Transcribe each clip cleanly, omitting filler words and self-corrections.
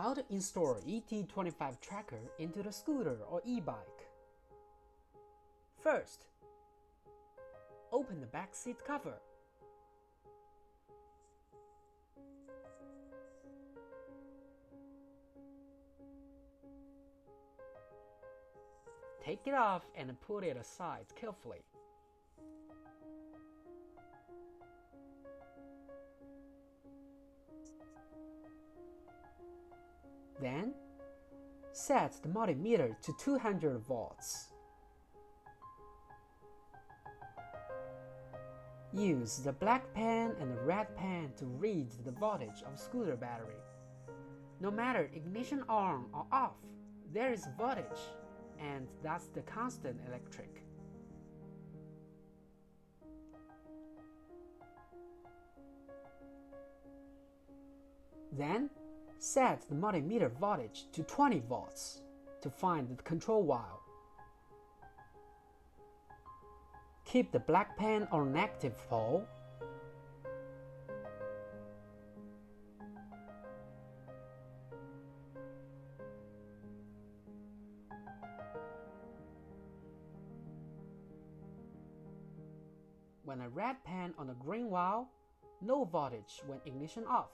How to install ET25 tracker into the scooter or e-bike. First, open the back seat cover. Take it off and put it aside carefully. Then, set the multimeter to 200 volts. Use the black pen and the red pen to read the voltage of scooter battery. No matter ignition on or off, there is voltage, and that's the constant electric. Then, set the multimeter voltage to 20 volts to find the control wire. Keep the black pen on negative pole. When a red pen on the green wire, no voltage when ignition off.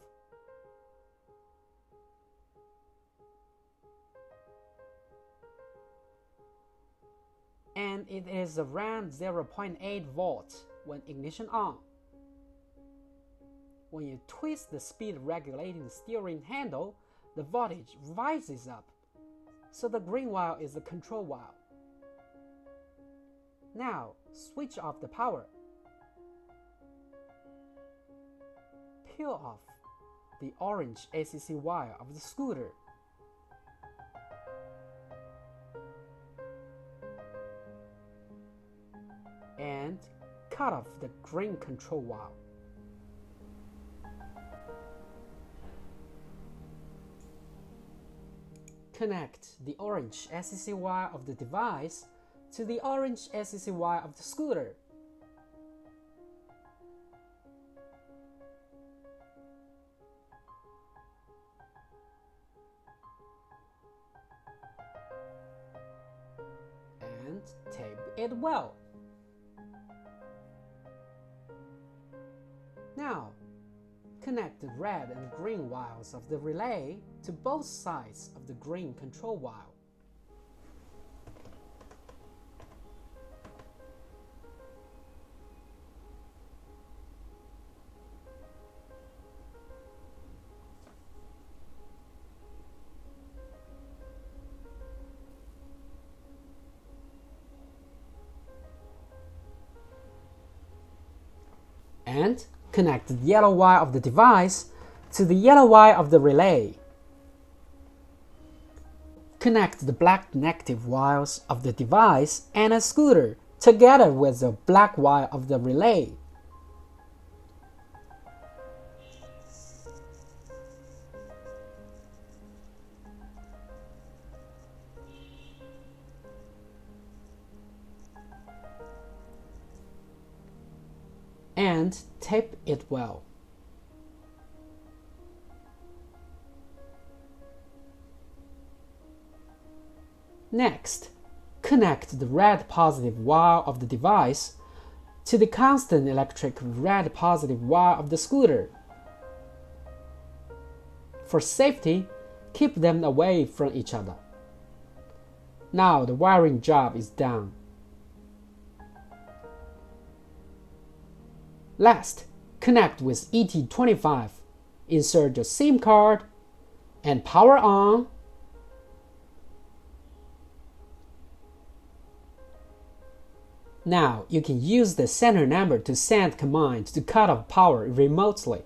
And it is around 0.8 volts when ignition on. When you twist the speed regulating steering handle, the voltage rises up, so the green wire is the control wire. Now, switch off the power. Peel off the orange ACC wire of the scooter. And cut off the green control wire. Connect the orange ACC wire of the device to the orange ACC wire of the scooter. And tape it well. Now, connect the red and green wires of the relay to both sides of the green control wire. And connect the yellow wire of the device to the yellow wire of the relay. Connect the black negative wires of the device and a scooter together with the black wire of the relay. And tape it well. Next, connect the red positive wire of the device to the constant electric red positive wire of the scooter. For safety, keep them away from each other. Now the wiring job is done. Last, connect with ET25, insert your SIM card, and power on. Now you can use the center number to send command to cut off power remotely.